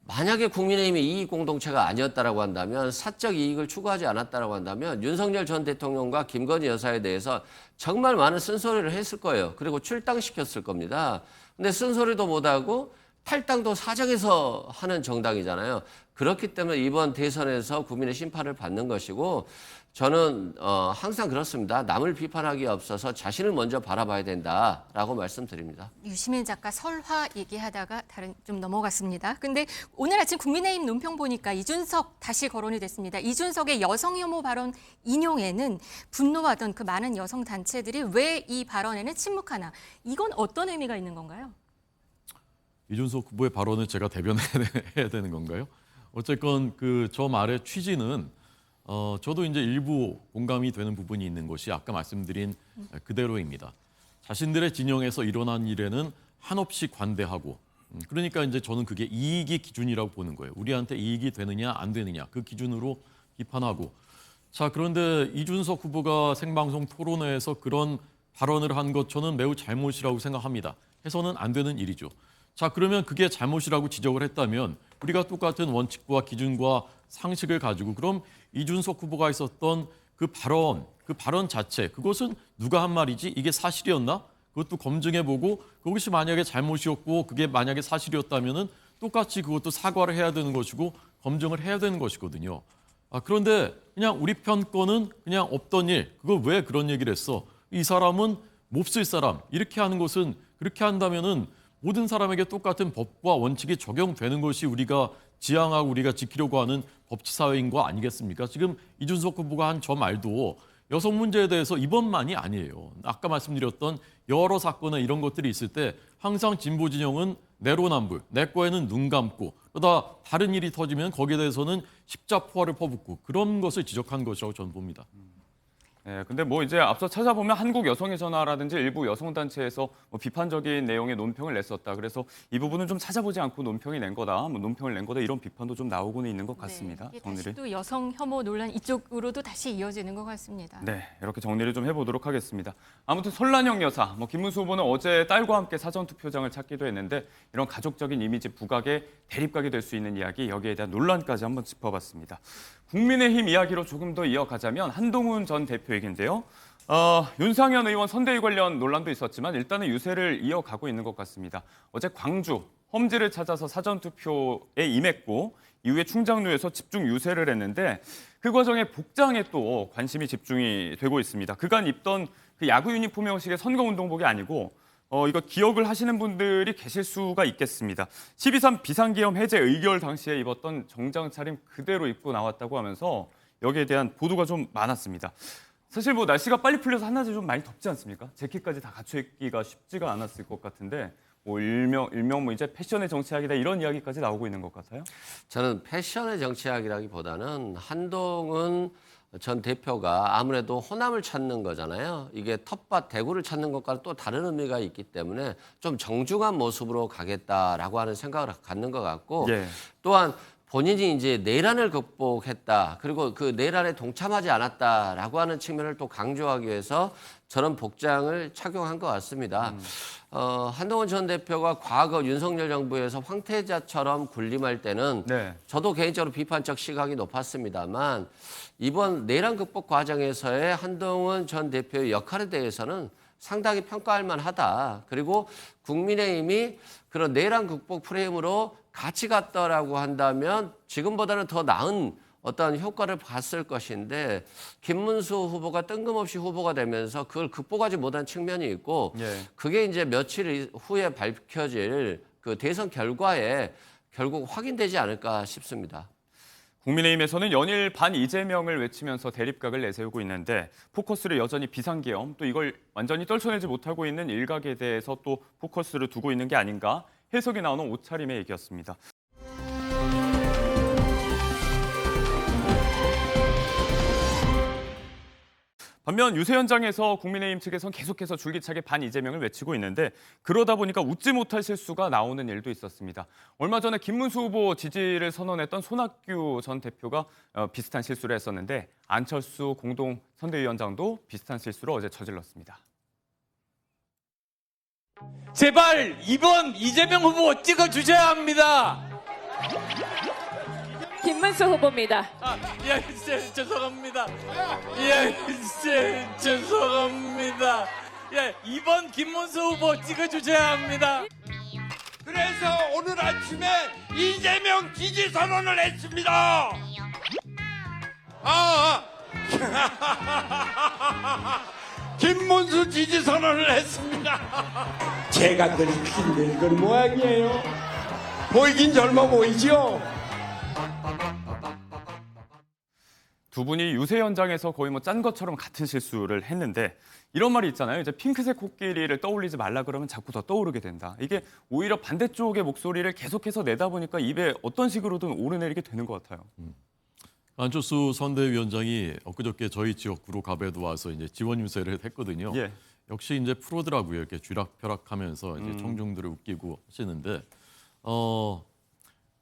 만약에 국민의힘이 이익 공동체가 아니었다라고 한다면, 사적 이익을 추구하지 않았다라고 한다면 윤석열 전 대통령과 김건희 여사에 대해서 정말 많은 쓴소리를 했을 거예요. 그리고 출당시켰을 겁니다. 근데 쓴소리도 못하고 탈당도 사정해서 하는 정당이잖아요. 그렇기 때문에 이번 대선에서 국민의 심판을 받는 것이고, 저는 항상 그렇습니다. 남을 비판하기 앞서서 자신을 먼저 바라봐야 된다라고 말씀드립니다. 유시민 작가 설화 얘기하다가 다른 좀 넘어갔습니다. 근데 오늘 아침 국민의힘 논평 보니까 이준석 다시 거론이 됐습니다. 이준석의 여성 혐오 발언 인용에는 분노하던 그 많은 여성 단체들이 왜 이 발언에는 침묵하나, 이건 어떤 의미가 있는 건가요? 이준석 후보의 발언을 제가 대변해야 되는 건가요? 어쨌건 그 저 말의 취지는 저도 이제 일부 공감이 되는 부분이 있는 것이 아까 말씀드린 그대로입니다. 자신들의 진영에서 일어난 일에는 한없이 관대하고, 그러니까 이제 저는 그게 이익이 기준이라고 보는 거예요. 우리한테 이익이 되느냐 안 되느냐 그 기준으로 비판하고. 자, 그런데 이준석 후보가 생방송 토론회에서 그런 발언을 한 것 저는 매우 잘못이라고 생각합니다. 해서는 안 되는 일이죠. 자, 그러면 그게 잘못이라고 지적을 했다면 우리가 똑같은 원칙과 기준과 상식을 가지고 그럼 이준석 후보가 있었던 그 발언 자체, 그것은 누가 한 말이지? 이게 사실이었나? 그것도 검증해보고 그것이 만약에 잘못이었고 그게 만약에 사실이었다면은 똑같이 그것도 사과를 해야 되는 것이고 검증을 해야 되는 것이거든요. 그런데 그냥 우리 편 거는 그냥 없던 일, 그걸 왜 그런 얘기를 했어? 이 사람은 몹쓸 사람, 이렇게 하는 것은, 그렇게 한다면은 모든 사람에게 똑같은 법과 원칙이 적용되는 것이 우리가 지향하고 우리가 지키려고 하는 법치사회인 거 아니겠습니까? 지금 이준석 후보가 한 저 말도 여성 문제에 대해서 이번만이 아니에요. 아까 말씀드렸던 여러 사건에 이런 것들이 있을 때 항상 진보 진영은 내로남불, 내 거에는 눈 감고, 그러다 다른 일이 터지면 거기에 대해서는 십자포화를 퍼붓고, 그런 것을 지적한 것이라고 저는 봅니다. 네, 근데 뭐 이제 앞서 찾아보면 한국 여성의 전화라든지 일부 여성단체에서 뭐 비판적인 내용의 논평을 냈었다. 그래서 이 부분은 좀 찾아보지 않고 논평이 낸 거다, 뭐 논평을 낸 거다, 이런 비판도 좀 나오고는 있는 것 같습니다. 네, 다시 또 여성 혐오 논란 이쪽으로도 다시 이어지는 것 같습니다. 네, 이렇게 정리를 좀 해보도록 하겠습니다. 아무튼 손란영 여사, 뭐 김문수 후보는 어제 딸과 함께 사전투표장을 찾기도 했는데 이런 가족적인 이미지 부각에 대립각이 될 수 있는 이야기, 여기에 대한 논란까지 한번 짚어봤습니다. 국민의힘 이야기로 조금 더 이어가자면 한동훈 전 대표 얘기인데요. 윤상현 의원 선대위 관련 논란도 있었지만 일단은 유세를 이어가고 있는 것 같습니다. 어제 광주 험지를 찾아서 사전투표에 임했고 이후에 충장로에서 집중 유세를 했는데 그 과정에 복장에 또 관심이 집중이 되고 있습니다. 그간 입던 그 야구 유니폼 형식의 선거운동복이 아니고 이거 기억을 하시는 분들이 계실 수가 있겠습니다. 12.3 비상계엄 해제 의결 당시에 입었던 정장 차림 그대로 입고 나왔다고 하면서 여기에 대한 보도가 좀 많았습니다. 사실 뭐 날씨가 빨리 풀려서 한낮에 좀 많이 덥지 않습니까? 재킷까지 다 갖춰 입기가 쉽지가 않았을 것 같은데 뭐 일명 뭐 이제 패션의 정치학이다, 이런 이야기까지 나오고 있는 것 같아요. 저는 패션의 정치학이라기보다는 한동훈 전 대표가 아무래도 호남을 찾는 거잖아요. 이게 텃밭 대구를 찾는 것과는 또 다른 의미가 있기 때문에 좀 정중한 모습으로 가겠다라고 하는 생각을 갖는 것 같고, 예. 또한 본인이 이제 내란을 극복했다, 그리고 그 내란에 동참하지 않았다라고 하는 측면을 또 강조하기 위해서 저런 복장을 착용한 것 같습니다. 한동훈 전 대표가 과거 윤석열 정부에서 황태자처럼 군림할 때는 네. 저도 개인적으로 비판적 시각이 높았습니다만 이번 내란 극복 과정에서의 한동훈 전 대표의 역할에 대해서는 상당히 평가할 만하다. 그리고 국민의힘이 그런 내란 극복 프레임으로 같이 갔다라고 한다면 지금보다는 더 나은 어떤 효과를 봤을 것인데 김문수 후보가 뜬금없이 후보가 되면서 그걸 극복하지 못한 측면이 있고, 예. 그게 이제 며칠 후에 밝혀질 그 대선 결과에 결국 확인되지 않을까 싶습니다. 국민의힘에서는 연일 반 이재명을 외치면서 대립각을 내세우고 있는데 포커스를 여전히 비상계엄, 또 이걸 완전히 떨쳐내지 못하고 있는 일각에 대해서 또 포커스를 두고 있는 게 아닌가 해석이 나오는 옷차림의 얘기였습니다. 반면 유세 현장에서 국민의힘 측에선 계속해서 줄기차게 반 이재명을 외치고 있는데 그러다 보니까 웃지 못할 실수가 나오는 일도 있었습니다. 얼마 전에 김문수 후보 지지를 선언했던 손학규 전 대표가 비슷한 실수를 했었는데 안철수 공동 선대위원장도 비슷한 실수를 어제 저질렀습니다. 제발 이번 이재명 후보 찍어주셔야 합니다. 김문수 후보입니다. 예, 죄송합니다. 예, 죄송합니다. 예, 이번 김문수 후보 찍어주셔야 합니다. 그래서 오늘 아침에 이재명 지지 선언을 했습니다. 김문수 지지 선언을 했습니다. 제가 늙긴 늙은 모양이에요. 보이긴 젊어 보이죠? 두 분이 유세 현장에서 거의 뭐 짠 것처럼 같은 실수를 했는데 이런 말이 있잖아요. 이제 핑크색 코끼리를 떠올리지 말라 그러면 자꾸 더 떠오르게 된다. 이게 오히려 반대쪽의 목소리를 계속해서 내다 보니까 입에 어떤 식으로든 오르내리게 되는 것 같아요. 안철수 선대위원장이 엊그저께 저희 지역구로 가배도 와서 이제 지원 유세를 했거든요. 예. 역시 이제 프로더라고요. 이렇게 쥐락펴락하면서 이제 청중들을 웃기고 하시는데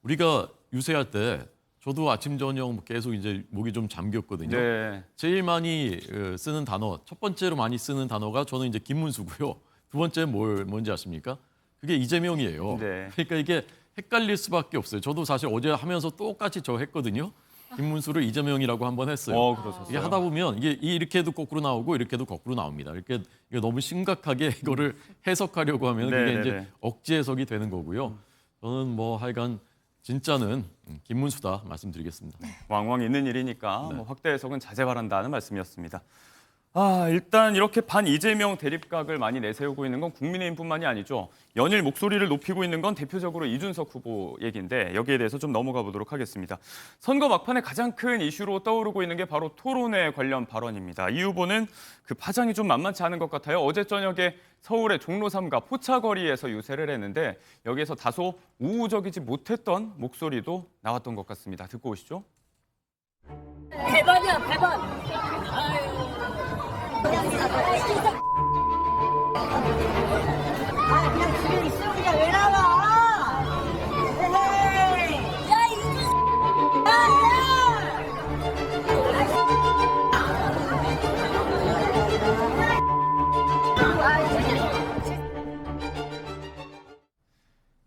우리가 유세할 때 저도 아침 저녁 계속 이제 목이 좀 잠겼거든요. 네. 제일 많이 쓰는 단어, 첫 번째로 많이 쓰는 단어가 저는 이제 김문수고요. 두 번째 뭔지 아십니까? 그게 이재명이에요. 네. 그러니까 이게 헷갈릴 수밖에 없어요. 저도 사실 어제 하면서 똑같이 저 했거든요. 김문수를 이재명이라고 한번 했어요. 그러셨어요. 이게 하다 보면 이게 이렇게도 거꾸로 나오고 이렇게도 거꾸로 나옵니다. 이렇게 이게 너무 심각하게 이거를 해석하려고 하면 그게 네, 이제 네. 억지 해석이 되는 거고요. 저는 뭐 하여간 진짜는 김문수다 말씀드리겠습니다. 왕왕 있는 일이니까 뭐 확대 해석은 자제 바란다는 말씀이었습니다. 일단 이렇게 반 이재명 대립각을 많이 내세우고 있는 건 국민의힘뿐만이 아니죠. 연일 목소리를 높이고 있는 건 대표적으로 이준석 후보 얘기인데 여기에 대해서 좀 넘어가 보도록 하겠습니다. 선거 막판에 가장 큰 이슈로 떠오르고 있는 게 바로 토론회 관련 발언입니다. 이 후보는 그 파장이 좀 만만치 않은 것 같아요. 어제 저녁에 서울의 종로 3가 포차거리에서 유세를 했는데 여기에서 다소 우호적이지 못했던 목소리도 나왔던 것 같습니다. 듣고 오시죠. 100원이야, 100원. 그냥 집에 있으니까 왜 나와? 에헤이. 야,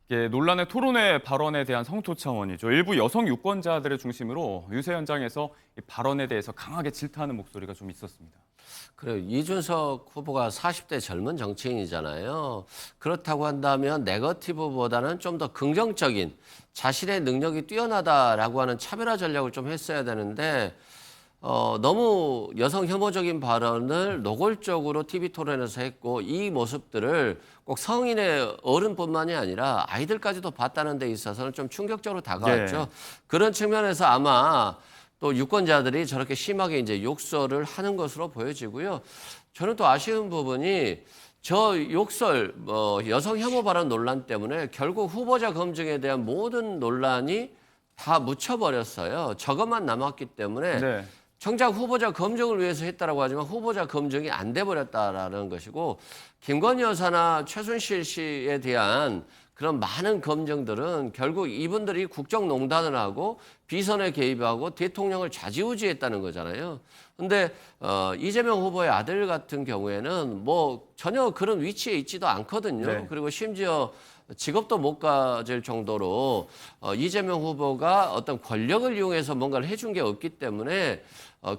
이게 논란의 토론회 발언에 대한 성토 차원이죠. 일부 여성 유권자들을 중심으로 유세 현장에서 이 발언에 대해서 강하게 질타하는 목소리가 좀 있었습니다. 그래 이준석 후보가 40대 젊은 정치인이잖아요. 그렇다고 한다면 네거티브보다는 좀 더 긍정적인 자신의 능력이 뛰어나다라고 하는 차별화 전략을 좀 했어야 되는데 너무 여성 혐오적인 발언을 노골적으로 TV 토론에서 했고 이 모습들을 꼭 성인의 어른뿐만이 아니라 아이들까지도 봤다는 데 있어서는 좀 충격적으로 다가왔죠. 네. 그런 측면에서 아마 또 유권자들이 저렇게 심하게 이제 욕설을 하는 것으로 보여지고요. 저는 또 아쉬운 부분이 저 욕설, 여성 혐오 발언 논란 때문에 결국 후보자 검증에 대한 모든 논란이 다 묻혀버렸어요. 저것만 남았기 때문에 네. 정작 후보자 검증을 위해서 했다라고 하지만 후보자 검증이 안 돼버렸다라는 것이고 김건희 여사나 최순실 씨에 대한 그런 많은 검증들은 결국 이분들이 국정농단을 하고 비선에 개입하고 대통령을 좌지우지했다는 거잖아요. 근데 이재명 후보의 아들 같은 경우에는 뭐 전혀 그런 위치에 있지도 않거든요. 네. 그리고 심지어 직업도 못 가질 정도로 이재명 후보가 어떤 권력을 이용해서 뭔가를 해준 게 없기 때문에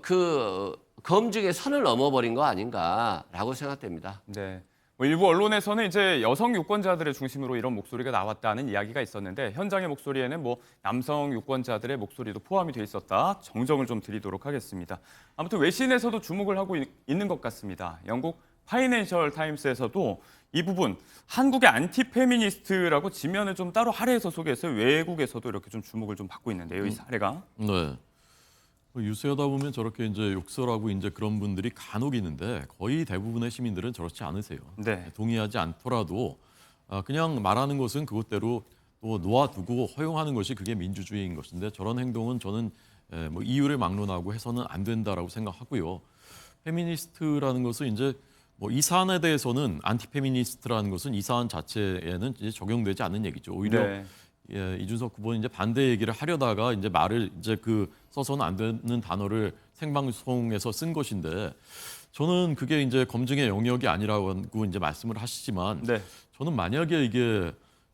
그 검증의 선을 넘어버린 거 아닌가라고 생각됩니다. 네. 뭐 일부 언론에서는 이제 여성 유권자들의 중심으로 이런 목소리가 나왔다는 이야기가 있었는데 현장의 목소리에는 뭐 남성 유권자들의 목소리도 포함이 돼 있었다. 정정을 좀 드리도록 하겠습니다. 아무튼 외신에서도 주목을 하고 있는 것 같습니다. 영국 파이낸셜 타임스에서도 이 부분 한국의 안티페미니스트라고 지면을 좀 따로 할애해서 소개했어요. 외국에서도 이렇게 좀 주목을 좀 받고 있는데요. 이 사례가. 네. 유세하다 보면 저렇게 이제 욕설하고 이제 그런 분들이 간혹 있는데 거의 대부분의 시민들은 저렇지 않으세요. 네. 동의하지 않더라도 그냥 말하는 것은 그것대로 또 놓아두고 허용하는 것이 그게 민주주의인 것인데 저런 행동은 저는 뭐 이유를 막론하고 해서는 안 된다라고 생각하고요. 페미니스트라는 것은 이제 뭐 이 사안에 대해서는 안티페미니스트라는 것은 이 사안 자체에는 이제 적용되지 않는 얘기죠. 오히려 네. 예, 이준석 후보는 이제 반대 얘기를 하려다가 이제 말을 이제 그 써서는 안 되는 단어를 생방송에서 쓴 것인데 저는 그게 이제 검증의 영역이 아니라고 이제 말씀을 하시지만 네. 저는 만약에 이게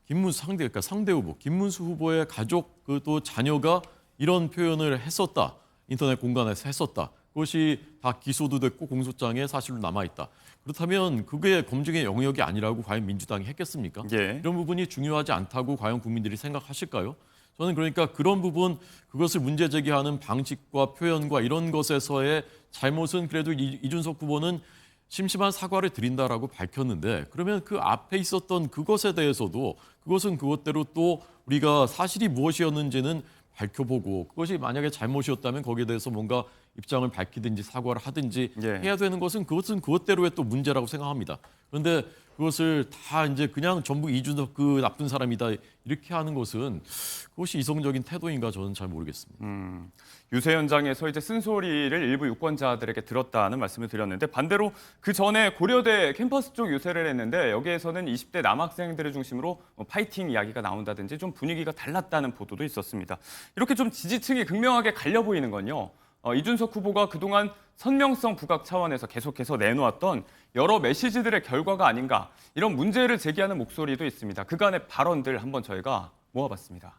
그러니까 상대 후보, 김문수 후보의 가족 그 또 자녀가 이런 표현을 했었다. 인터넷 공간에서 했었다. 그것이 다 기소도 됐고 공소장에 사실로 남아있다. 그렇다면 그게 검증의 영역이 아니라고 과연 민주당이 했겠습니까? 예. 이런 부분이 중요하지 않다고 과연 국민들이 생각하실까요? 저는 그러니까 그런 부분, 그것을 문제 제기하는 방식과 표현과 이런 것에서의 잘못은 그래도 이준석 후보는 심심한 사과를 드린다라고 밝혔는데 그러면 그 앞에 있었던 그것에 대해서도 그것은 그것대로 또 우리가 사실이 무엇이었는지는 밝혀보고 그것이 만약에 잘못이었다면 거기에 대해서 뭔가 입장을 밝히든지 사과를 하든지 예. 해야 되는 것은 그것은 그것대로의 또 문제라고 생각합니다. 그런데 그것을 다 이제 그냥 전부 이준석 그 나쁜 사람이다 이렇게 하는 것은 그것이 이성적인 태도인가 저는 잘 모르겠습니다. 유세 현장에서 이제 쓴소리를 일부 유권자들에게 들었다는 말씀을 드렸는데 반대로 그 전에 고려대 캠퍼스 쪽 유세를 했는데 여기에서는 20대 남학생들을 중심으로 파이팅 이야기가 나온다든지 좀 분위기가 달랐다는 보도도 있었습니다. 이렇게 좀 지지층이 극명하게 갈려 보이는 건요. 이준석 후보가 그동안 선명성 부각 차원에서 계속해서 내놓았던 여러 메시지들의 결과가 아닌가 이런 문제를 제기하는 목소리도 있습니다. 그간의 발언들 한번 저희가 모아봤습니다.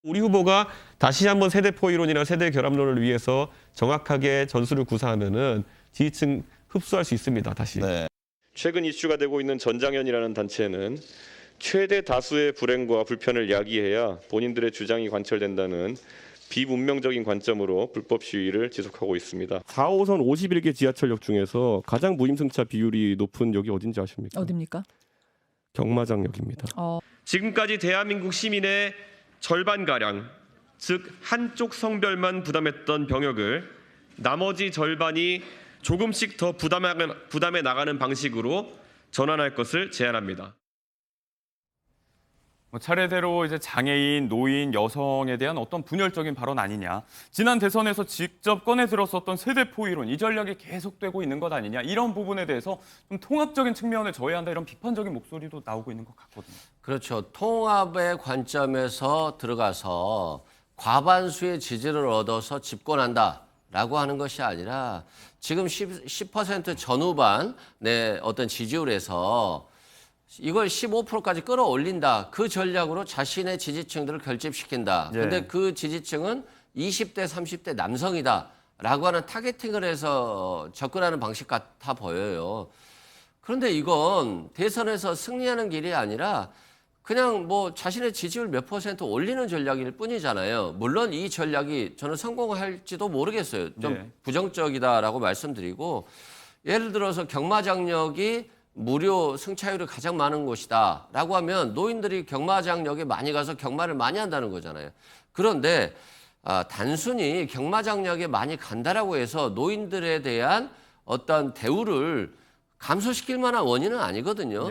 우리 후보가 다시 한번 세대 포이론이나 세대 결합론을 위해서 정확하게 전술을 구사하면은 지지층 흡수할 수 있습니다. 다시. 네. 최근 이슈가 되고 있는 전장현이라는 단체는 최대 다수의 불행과 불편을 야기해야 본인들의 주장이 관철된다는 비문명적인 관점으로 불법 시위를 지속하고 있습니다. 4호선 51개 지하철역 중에서 가장 무임승차 비율이 높은 역이 어딘지 아십니까? 어딥니까? 경마장역입니다. 지금까지 대한민국 시민의 절반가량, 즉 한쪽 성별만 부담했던 병역을 나머지 절반이 조금씩 더 부담해 나가는 방식으로 전환할 것을 제안합니다. 차례대로 이제 장애인, 노인, 여성에 대한 어떤 분열적인 발언 아니냐. 지난 대선에서 직접 꺼내 들었었던 세대 포이론, 이 전략이 계속되고 있는 것 아니냐. 이런 부분에 대해서 좀 통합적인 측면을 져야 한다. 이런 비판적인 목소리도 나오고 있는 것 같거든요. 그렇죠. 통합의 관점에서 들어가서 과반수의 지지를 얻어서 집권한다라고 하는 것이 아니라 지금 10% 전후반의 어떤 지지율에서 이걸 15%까지 끌어올린다. 그 전략으로 자신의 지지층들을 결집시킨다. 그런데 그 지지층은 20대, 30대 남성이다. 라고 하는 타겟팅을 해서 접근하는 방식 같아 보여요. 그런데 이건 대선에서 승리하는 길이 아니라 그냥 뭐 자신의 지지율 몇 % 올리는 전략일 뿐이잖아요. 물론 이 전략이 저는 성공할지도 모르겠어요. 좀 부정적이다라고 말씀드리고 예를 들어서 경마장역이 무료 승차율이 가장 많은 곳이다 라고 하면 노인들이 경마장역에 많이 가서 경마를 많이 한다는 거잖아요. 그런데 단순히 경마장역에 많이 간다라고 해서 노인들에 대한 어떤 대우를 감소시킬 만한 원인은 아니거든요.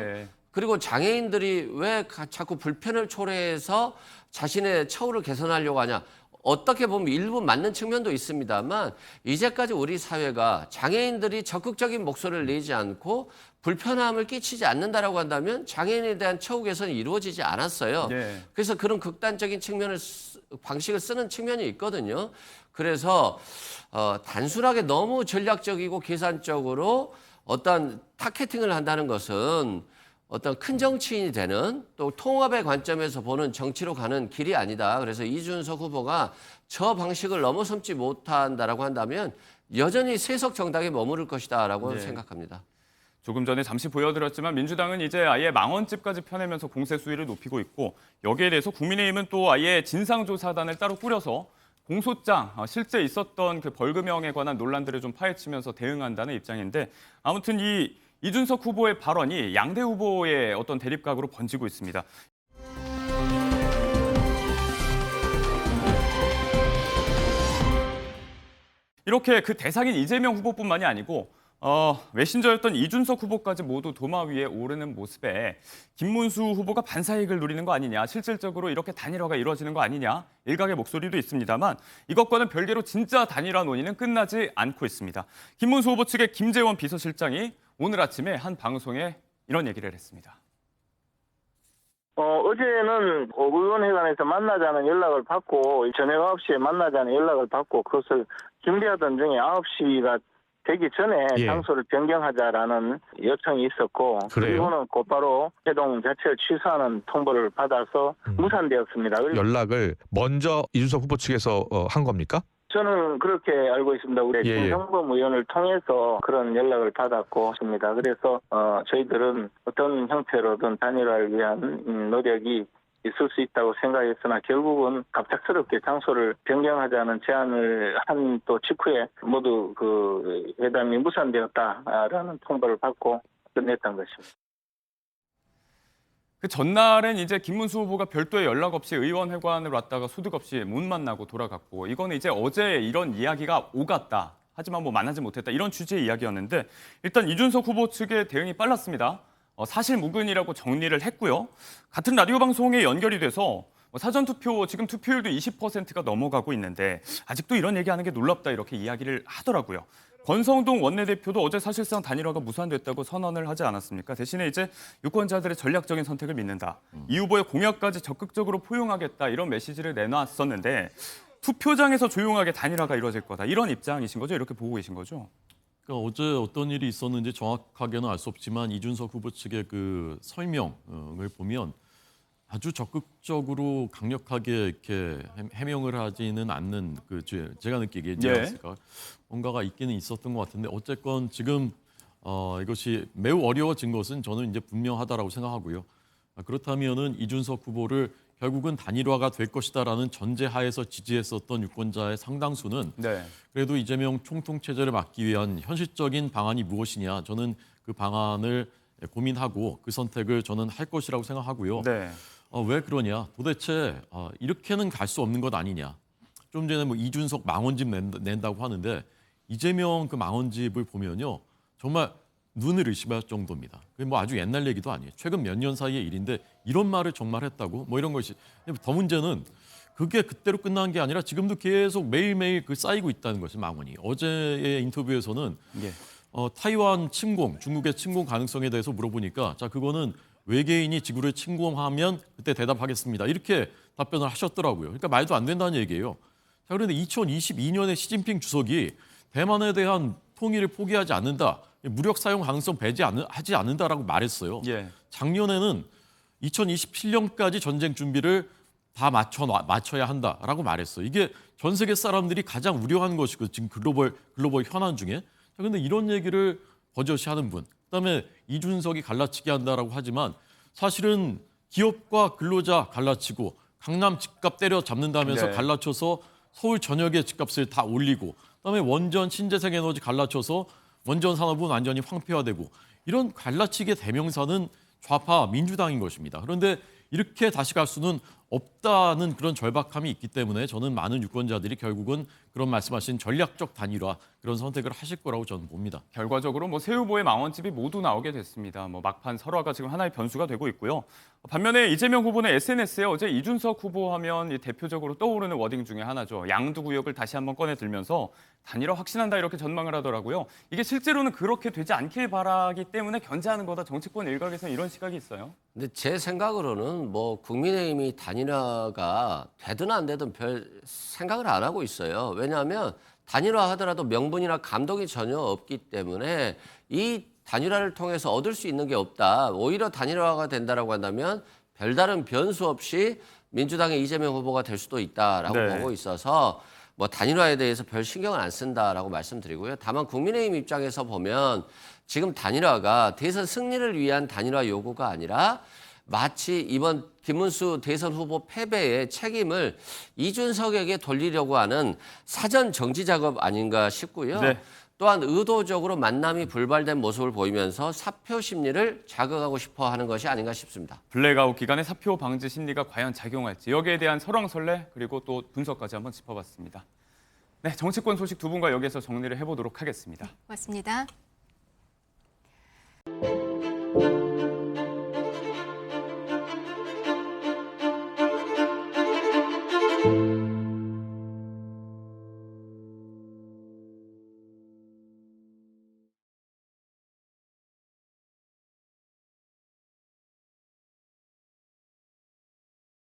그리고 장애인들이 왜 자꾸 불편을 초래해서 자신의 처우를 개선하려고 하냐. 어떻게 보면 일부 맞는 측면도 있습니다만 이제까지 우리 사회가 장애인들이 적극적인 목소리를 내지 않고 불편함을 끼치지 않는다라고 한다면 장애인에 대한 처우 개선이 이루어지지 않았어요. 그래서 그런 극단적인 방식을 쓰는 측면이 있거든요. 그래서 단순하게 너무 전략적이고 계산적으로 어떤 타겟팅을 한다는 것은 어떤 큰 정치인이 되는 또 통합의 관점에서 보는 정치로 가는 길이 아니다. 그래서 이준석 후보가 저 방식을 넘어섬지 못한다라고 한다면 여전히 세석 정당에 머무를 것이다라고 생각합니다. 조금 전에 잠시 보여드렸지만 민주당은 이제 아예 망언집까지 펴내면서 공세 수위를 높이고 있고 여기에 대해서 국민의힘은 또 아예 진상조사단을 따로 꾸려서 공소장, 실제 있었던 그 벌금형에 관한 논란들을 좀 파헤치면서 대응한다는 입장인데 아무튼 이준석 후보의 발언이 양대 후보의 어떤 대립각으로 번지고 있습니다. 이렇게 그 대상인 이재명 후보뿐만이 아니고 메신저였던 이준석 후보까지 모두 도마 위에 오르는 모습에 김문수 후보가 반사이익을 누리는 거 아니냐, 실질적으로 이렇게 단일화가 이루어지는 거 아니냐, 일각의 목소리도 있습니다만 이것과는 별개로 진짜 단일화 논의는 끝나지 않고 있습니다. 김문수 후보 측의 김재원 비서실장이 오늘 아침에 한 방송에 이런 얘기를 했습니다. 어제는 의원회관에서 만나자는 연락을 받고 저녁 9시에 만나자는 연락을 받고 그것을 준비하던 중에 9시가 되기 전에 장소를 변경하자라는 요청이 있었고 그리고는 곧바로 회동 자체를 취소하는 통보를 받아서 무산되었습니다. 그리고 연락을 먼저 이준석 후보 측에서 한 겁니까? 저는 그렇게 알고 있습니다. 우리 김성범 의원을 통해서 그런 연락을 받았고 있습니다. 그래서 저희들은 어떤 형태로든 단일화를 위한 노력이 있을 수 있다고 생각했으나 결국은 갑작스럽게 장소를 변경하자는 제안을 한 또 직후에 모두 그 회담이 무산되었다라는 통보를 받고 끝냈던 것입니다. 그 전날엔 이제 김문수 후보가 별도의 연락 없이 의원회관을 왔다가 소득 없이 못 만나고 돌아갔고, 이거는 이제 어제 이런 이야기가 오갔다. 하지만 뭐 만나지 못했다. 이런 취지의 이야기였는데 일단 이준석 후보 측의 대응이 빨랐습니다. 사실무근이라고 정리를 했고요. 같은 라디오 방송에 연결이 돼서 사전투표 지금 투표율도 20%가 넘어가고 있는데 아직도 이런 얘기하는 게 놀랍다 이렇게 이야기를 하더라고요. 권성동 원내대표도 어제 사실상 단일화가 무산됐다고 선언을 하지 않았습니까? 대신에 이제 유권자들의 전략적인 선택을 믿는다. 이 후보의 공약까지 적극적으로 포용하겠다 이런 메시지를 내놨었는데 투표장에서 조용하게 단일화가 이루어질 거다. 이런 입장이신 거죠? 이렇게 보고 계신 거죠? 그러니까 어제 어떤 일이 있었는지 정확하게는 알 수 없지만 이준석 후보 측의 그 설명을 보면 아주 적극적으로 강력하게 이렇게 해명을 하지는 않는 그 제가 느끼기에 뉘앙스가 뭔가가 있기는 있었던 것 같은데 어쨌건 지금 이것이 매우 어려워진 것은 저는 이제 분명하다라고 생각하고요. 그렇다면은 이준석 후보를 결국은 단일화가 될 것이다라는 전제하에서 지지했었던 유권자의 상당수는 그래도 이재명 총통 체제를 막기 위한 현실적인 방안이 무엇이냐, 저는 그 방안을 고민하고 그 선택을 저는 할 것이라고 생각하고요. 왜 그러냐? 도대체 이렇게는 갈 수 없는 것 아니냐? 좀 전에 뭐 이준석 망원집 낸다고 하는데 이재명 그 망원집을 보면요, 정말 눈을 의심할 정도입니다. 그게 뭐 아주 옛날 얘기도 아니에요. 최근 몇 년 사이의 일인데 이런 말을 정말 했다고? 뭐 이런 것이 더 문제는 그게 그때로 끝난 게 아니라 지금도 계속 매일매일 그 쌓이고 있다는 것이 망언이. 어제의 인터뷰에서는 타이완 침공, 중국의 침공 가능성에 대해서 물어보니까 자 그거는 외계인이 지구를 침공하면 그때 대답하겠습니다. 이렇게 답변을 하셨더라고요. 그러니까 말도 안 된다는 얘기예요. 자 그런데 2022년에 시진핑 주석이 대만에 대한 통일을 포기하지 않는다, 무력 사용 가능성 배제하지 않는다라고 말했어요. 작년에는 2027년까지 전쟁 준비를 다 맞춰야 한다라고 말했어요. 이게 전 세계 사람들이 가장 우려하는 것이고 지금 글로벌 현안 중에. 그런데 이런 얘기를 버젓이 하는 분. 그다음에 이준석이 갈라치기 한다라고 하지만 사실은 기업과 근로자 갈라치고 강남 집값 때려잡는다면서 갈라쳐서 서울 전역의 집값을 다 올리고 그다음에 원전 신재생에너지 갈라쳐서 원전 산업은 완전히 황폐화되고 이런 갈라치기의 대명사는 좌파 민주당인 것입니다. 그런데 이렇게 다시 갈 수는 없다는 그런 절박함이 있기 때문에 저는 많은 유권자들이 결국은 그런 말씀하신 전략적 단일화 그런 선택을 하실 거라고 저는 봅니다. 결과적으로 뭐 새 후보의 망언집이 모두 나오게 됐습니다. 뭐 막판 설화가 지금 하나의 변수가 되고 있고요. 반면에 이재명 후보는 SNS에 어제 이준석 후보 하면 대표적으로 떠오르는 워딩 중에 하나죠. 양두구역을 다시 한번 꺼내 들면서 단일화 확신한다 이렇게 전망을 하더라고요. 이게 실제로는 그렇게 되지 않길 바라기 때문에 견제하는 거다. 정치권 일각에서는 이런 시각이 있어요. 근데 제 생각으로는 뭐 국민의힘이 단일화가 되든 안 되든 별 생각을 안 하고 있어요. 왜냐하면 단일화 하더라도 명분이나 감동이 전혀 없기 때문에 이 단일화를 통해서 얻을 수 있는 게 없다. 오히려 단일화가 된다라고 한다면 별다른 변수 없이 민주당의 이재명 후보가 될 수도 있다라고 보고 있어서 뭐 단일화에 대해서 별 신경을 안 쓴다라고 말씀드리고요. 다만 국민의힘 입장에서 보면 지금 단일화가 대선 승리를 위한 단일화 요구가 아니라 마치 이번 김문수 대선 후보 패배의 책임을 이준석에게 돌리려고 하는 사전 정지 작업 아닌가 싶고요. 또한 의도적으로 만남이 불발된 모습을 보이면서 사표 심리를 자극하고 싶어 하는 것이 아닌가 싶습니다. 블랙아웃 기간에 사표 방지 심리가 과연 작용할지 여기에 대한 설왕설래 그리고 또 분석까지 한번 짚어봤습니다. 네, 정치권 소식 두 분과 여기서 정리를 해보도록 하겠습니다. 고맙습니다. 있습니다.